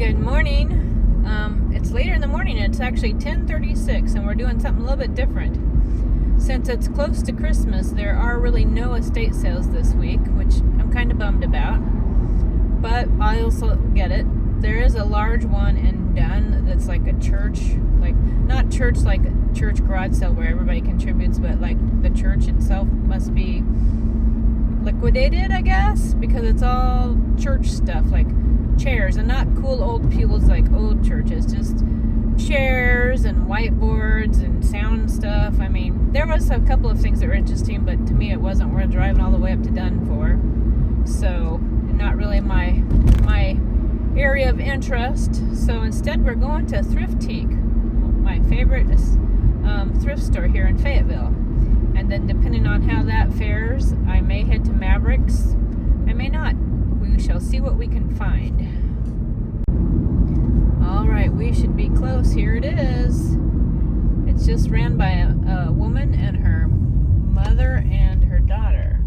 Good morning. It's later in the morning. It's actually 10:36, and we're doing something a little bit different. Since it's close to Christmas, there are really no estate sales this week, which I'm kind of bummed about. But I also get it. There is a large one in Dunn that's like a church, like not church like a church garage sale where everybody contributes, but like the church itself must be liquidated, I guess, because it's all church stuff, like chairs, and not cool old pews like old churches, just chairs and whiteboards and sound stuff. I mean, there was a couple of things that were interesting, but to me it wasn't worth driving all the way up to Dunn for. So not really my area of interest. So instead we're going to ThriftTique, my favorite thrift store here in Fayetteville. And then depending on how that fares, I may head to Mavericks. I may not. We shall see what we can find. Alright, we should be close. Here it is. It's just ran by a woman and her mother and her daughter.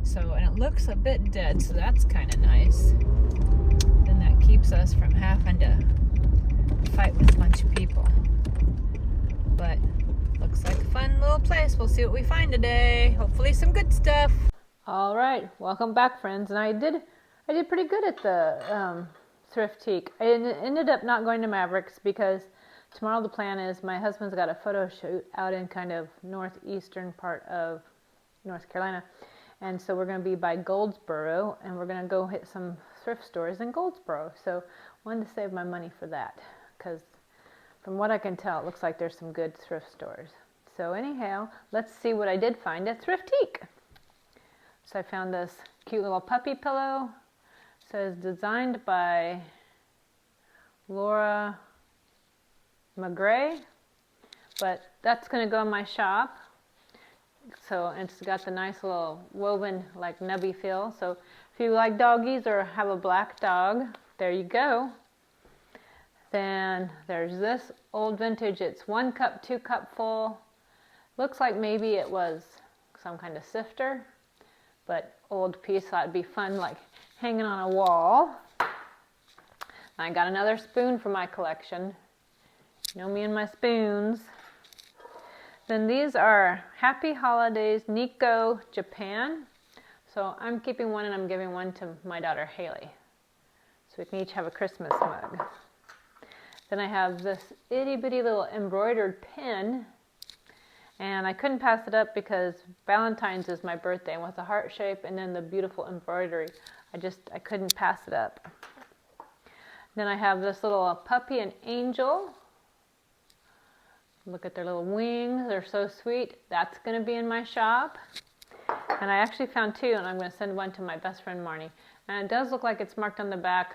So, and it looks a bit dead, so that's kind of nice. Then that keeps us from having to fight with a bunch of people. But looks like a fun little place. We'll see what we find today. Hopefully some good stuff. All right, welcome back, friends. And I did pretty good at the ThriftTique. I ended up not going to Mavericks because tomorrow the plan is my husband's got a photo shoot out in kind of northeastern part of North Carolina. And so we're going to be by Goldsboro, and we're going to go hit some thrift stores in Goldsboro. So I wanted to save my money for that because from what I can tell, it looks like there's some good thrift stores. So anyhow, let's see what I did find at ThriftTique. So I found this cute little puppy pillow. It says designed by Laura McGray, but that's going to go in my shop. So it's got the nice little woven like nubby feel. So if you like doggies or have a black dog, there you go. Then there's this old vintage. It's 1 cup, 2 cup full. Looks like maybe it was some kind of sifter, but old piece. Thought it'd be fun, like hanging on a wall. I got another spoon for my collection. You know me and my spoons. Then these are Happy Holidays Nikko Japan. So I'm keeping one and I'm giving one to my daughter Haley. So we can each have a Christmas mug. Then I have this itty bitty little embroidered pin, and I couldn't pass it up because Valentine's is my birthday, and with the heart shape and then the beautiful embroidery, I couldn't pass it up. Then I have this little puppy and angel. Look at their little wings, they're so sweet. That's going to be in my shop. And I actually found 2, and I'm going to send one to my best friend Marnie. And it does look like it's marked on the back.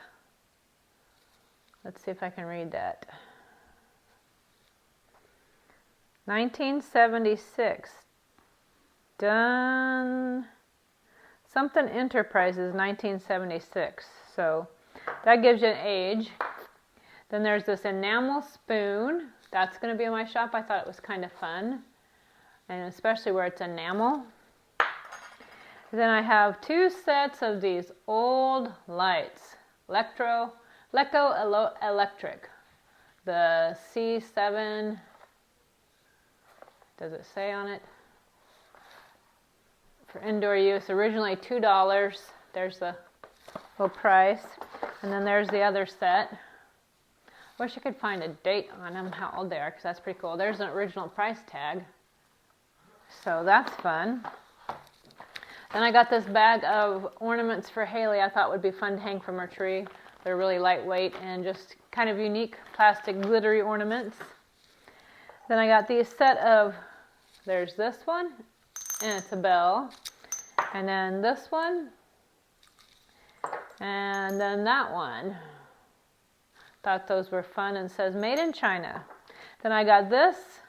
Let's see if I can read that. 1976. Done. Something Enterprises, 1976. So that gives you an age. Then there's this enamel spoon. That's going to be in my shop. I thought it was kind of fun. And especially where it's enamel. Then I have 2 sets of these old lights. Leco Electric. The C7, does it say on it? For indoor use, originally $2. There's the little price. And then there's the other set. Wish I could find a date on them, how old they are, because that's pretty cool. There's an original price tag. So that's fun. Then I got this bag of ornaments for Haley I thought would be fun to hang from her tree. They're really lightweight and just kind of unique plastic glittery ornaments. Then I got these set of, there's this one, and it's a bell. And then this one, and then that one. Thought those were fun, and it says made in China. Then I got this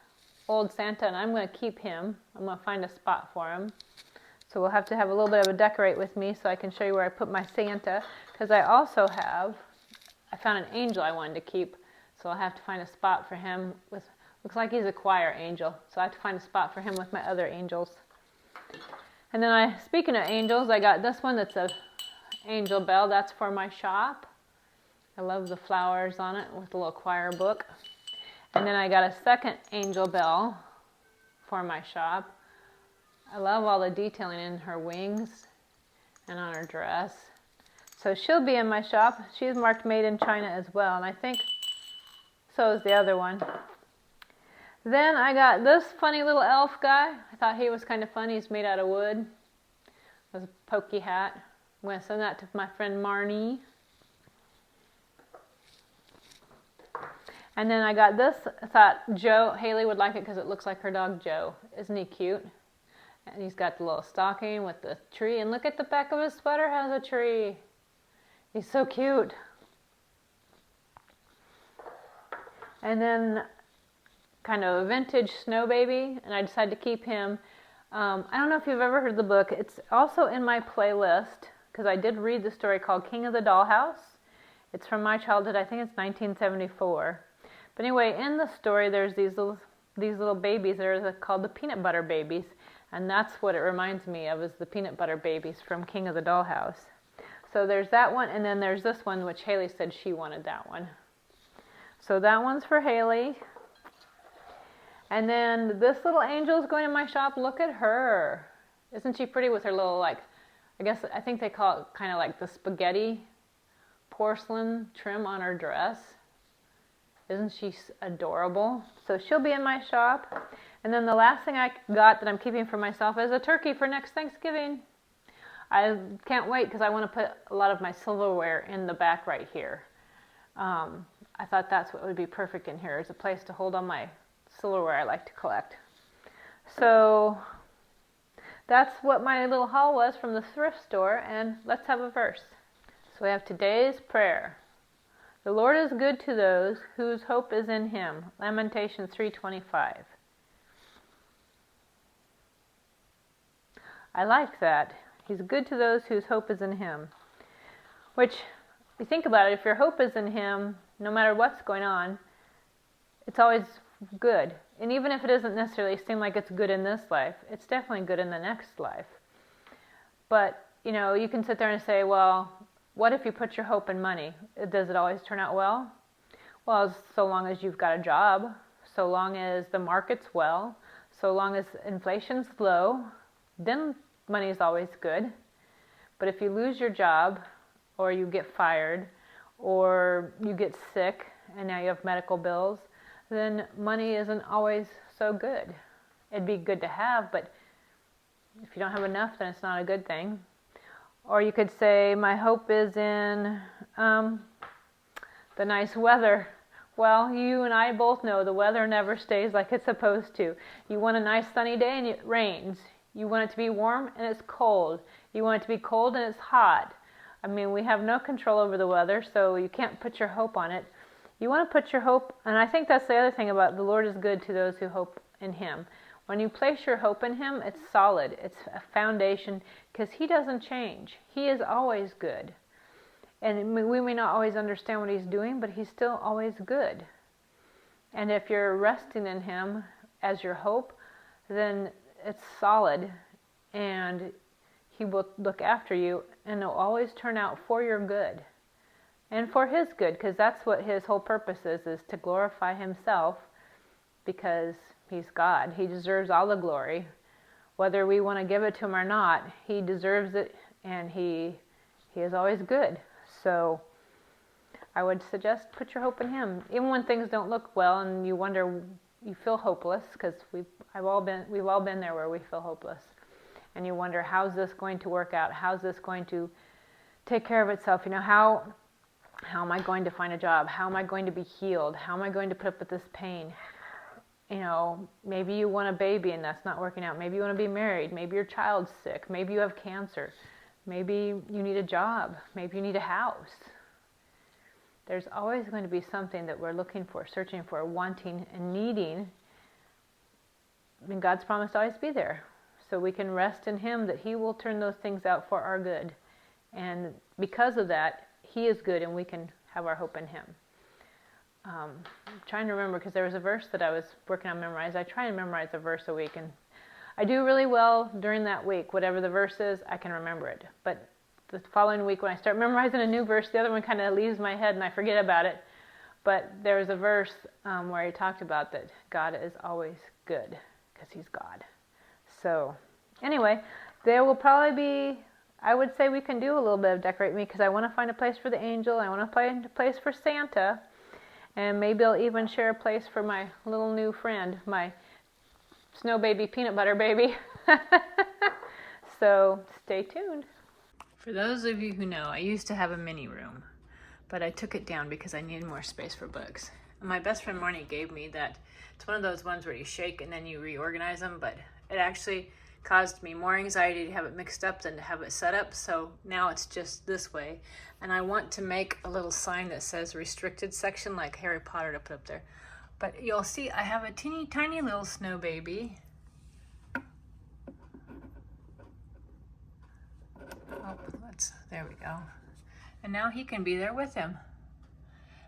old Santa, and I'm going to keep him. I'm going to find a spot for him. So we'll have to have a little bit of a decorate with me so I can show you where I put my Santa. Because I also have, I found an angel I wanted to keep. So I'll have to find a spot for him with, looks like he's a choir angel. So I have to find a spot for him with my other angels. And then speaking of angels, I got this one that's a angel bell. That's for my shop. I love the flowers on it with the little choir book. And then I got a second angel bell for my shop. I love all the detailing in her wings and on her dress. So she'll be in my shop. She's marked made in China as well, and I think so is the other one. Then I got this funny little elf guy. I thought he was kind of fun. He's made out of wood. With a pokey hat. I'm going to send that to my friend Marnie. And then I got this. I thought Haley would like it because it looks like her dog Joe. Isn't he cute? And he's got the little stocking with the tree. And look at the back of his sweater has a tree. He's so cute. And then kind of a vintage snow baby. And I decided to keep him. I don't know if you've ever heard the book. It's also in my playlist because I did read the story called King of the Dollhouse. It's from my childhood. I think it's 1974. But anyway, in the story, there's these little babies. They're called the peanut butter babies. And that's what it reminds me of, is the peanut butter babies from King of the Dollhouse. So there's that one, and then there's this one, which Haley said she wanted that one. So that one's for Haley. And then this little angel is going in my shop. Look at her. Isn't she pretty with her little, like, I think they call it kind of like the spaghetti porcelain trim on her dress. Isn't she adorable? So she'll be in my shop. And then the last thing I got that I'm keeping for myself is a turkey for next Thanksgiving. I can't wait because I want to put a lot of my silverware in the back right here. I thought that's what would be perfect in here, is a place to hold all my silverware I like to collect. So that's what my little haul was from the thrift store, and let's have a verse. So we have today's prayer. The Lord is good to those whose hope is in Him. Lamentations 3:25. I like that. He's good to those whose hope is in Him. Which, if you think about it, if your hope is in Him, no matter what's going on, it's always good. And even if it doesn't necessarily seem like it's good in this life, it's definitely good in the next life. But, you can sit there and say, well, what if you put your hope in money? Does it always turn out well? Well, so long as you've got a job, so long as the market's well, so long as inflation's low, then money's always good. But if you lose your job, or you get fired, or you get sick, and now you have medical bills, then money isn't always so good. It'd be good to have, but if you don't have enough, then it's not a good thing. Or you could say, my hope is in the nice weather. Well, you and I both know the weather never stays like it's supposed to. You want a nice sunny day and it rains. You want it to be warm and it's cold. You want it to be cold and it's hot. I mean, we have no control over the weather, so you can't put your hope on it. You want to put your hope, and I think that's the other thing about the Lord is good to those who hope in Him. When you place your hope in Him, it's solid. It's a foundation because He doesn't change. He is always good. And we may not always understand what He's doing, but He's still always good. And if you're resting in Him as your hope, then it's solid and He will look after you and it'll always turn out for your good. And for His good, because that's what His whole purpose is to glorify Himself, because He's God. He deserves all the glory. Whether we want to give it to Him or not, He deserves it, and He is always good. So I would suggest put your hope in Him. Even when things don't look well and you wonder, you feel hopeless, because we've all been there where we feel hopeless. And you wonder, how's this going to work out? How's this going to take care of itself? How am I going to find a job? How am I going to be healed? How am I going to put up with this pain? Maybe you want a baby and that's not working out. Maybe you want to be married. Maybe your child's sick. Maybe you have cancer. Maybe you need a job. Maybe you need a house. There's always going to be something that we're looking for, searching for, wanting, and needing. And God's promised to always be there. So we can rest in Him that He will turn those things out for our good. And because of that, He is good and we can have our hope in Him. I'm trying to remember, because there was a verse that I was working on memorizing. I try and memorize a verse a week, and I do really well during that week. Whatever the verse is, I can remember it. But the following week when I start memorizing a new verse, the other one kind of leaves my head and I forget about it. But there was a verse where he talked about that God is always good because he's God. So anyway, there will probably be, I would say we can do a little bit of decorate me because I want to find a place for the angel. I want to find a place for Santa. And maybe I'll even share a place for my little new friend, my snow baby, peanut butter baby. So stay tuned. For those of you who know, I used to have a mini room, but I took it down because I needed more space for books. And my best friend Marnie gave me that. It's one of those ones where you shake and then you reorganize them, but it actually caused me more anxiety to have it mixed up than to have it set up. So now it's just this way. And I want to make a little sign that says restricted section like Harry Potter to put up there. But you'll see I have a teeny tiny little snow baby. Oh, there we go. And now he can be there with him.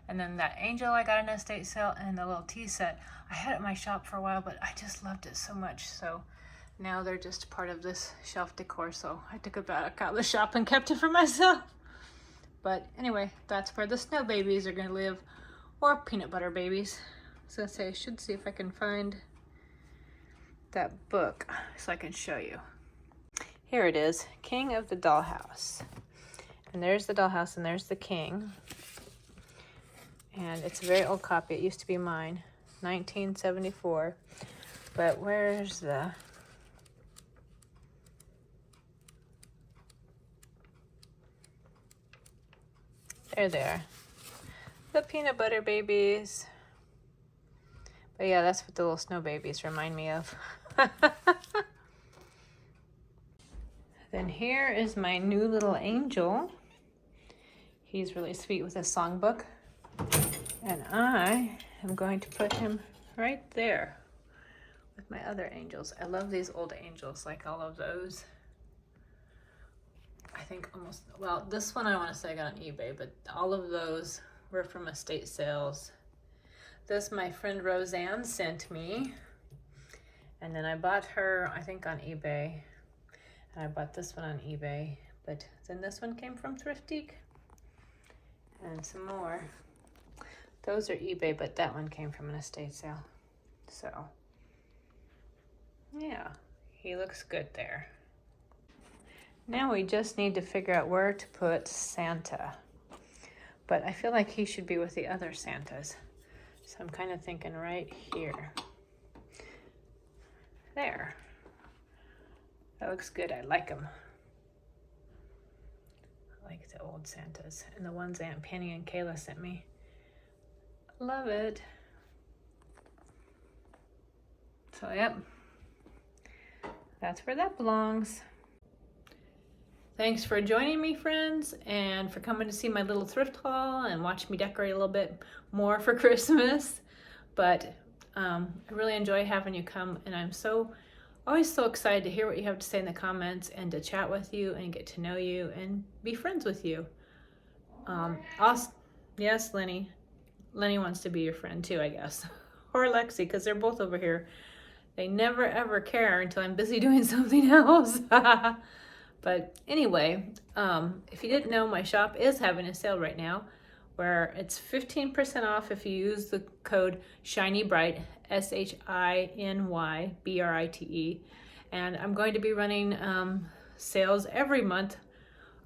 And then that angel I got in an estate sale and the little tea set, I had it in my shop for a while, but I just loved it so much. So now they're just part of this shelf decor. So I took it back out of the shop and kept it for myself. But anyway, that's where the snow babies are gonna live, or peanut butter babies. So I should see if I can find that book so I can show you. Here it is, King of the Dollhouse. And there's the dollhouse and there's the king. And it's a very old copy. It used to be mine, 1974. But where's the... There they are. The peanut butter babies. But yeah, that's what the little snow babies remind me of. Then here is my new little angel. He's really sweet with his songbook. And I am going to put him right there with my other angels. I love these old angels, like all of those. I think almost, well, this one I want to say I got on eBay, but all of those were from estate sales. This my friend Roseanne sent me. And then I bought her, I think on eBay. And I bought this one on eBay, but then this one came from ThriftTique. And some more. Those are eBay, but that one came from an estate sale. So, yeah, he looks good there. Now we just need to figure out where to put Santa. But I feel like he should be with the other Santas. So I'm kind of thinking right here. There. That looks good. I like them. I like the old Santas and the ones Aunt Penny and Kayla sent me. Love it. So, yep. That's where that belongs. Thanks for joining me, friends, and for coming to see my little thrift haul and watch me decorate a little bit more for Christmas. But I really enjoy having you come, and I'm always so excited to hear what you have to say in the comments and to chat with you and get to know you and be friends with you. Yes, Lenny. Lenny wants to be your friend too, I guess. Or Lexi, because they're both over here. They never ever care until I'm busy doing something else. But anyway, if you didn't know, my shop is having a sale right now where it's 15% off if you use the code SHINYBRITE, SHINYBRITE. And I'm going to be running sales every month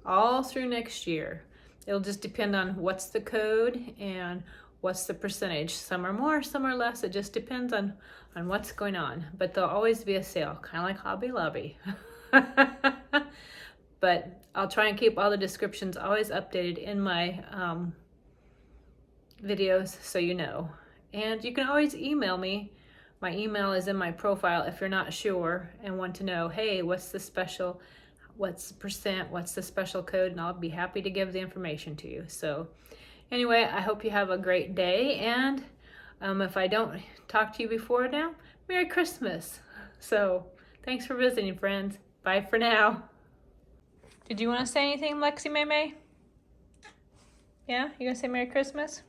all through next year. It'll just depend on what's the code and what's the percentage. Some are more, some are less. It just depends on what's going on. But there'll always be a sale, kind of like Hobby Lobby. But I'll try and keep all the descriptions always updated in my videos so you know. And you can always email me. My email is in my profile if you're not sure and want to know, hey, what's the special, what's the percent, what's the special code, and I'll be happy to give the information to you. So anyway, I hope you have a great day, and if I don't talk to you before now, Merry Christmas. So thanks for visiting, friends. Bye for now. Did you want to say anything, Lexi May May? Yeah, you gonna say Merry Christmas?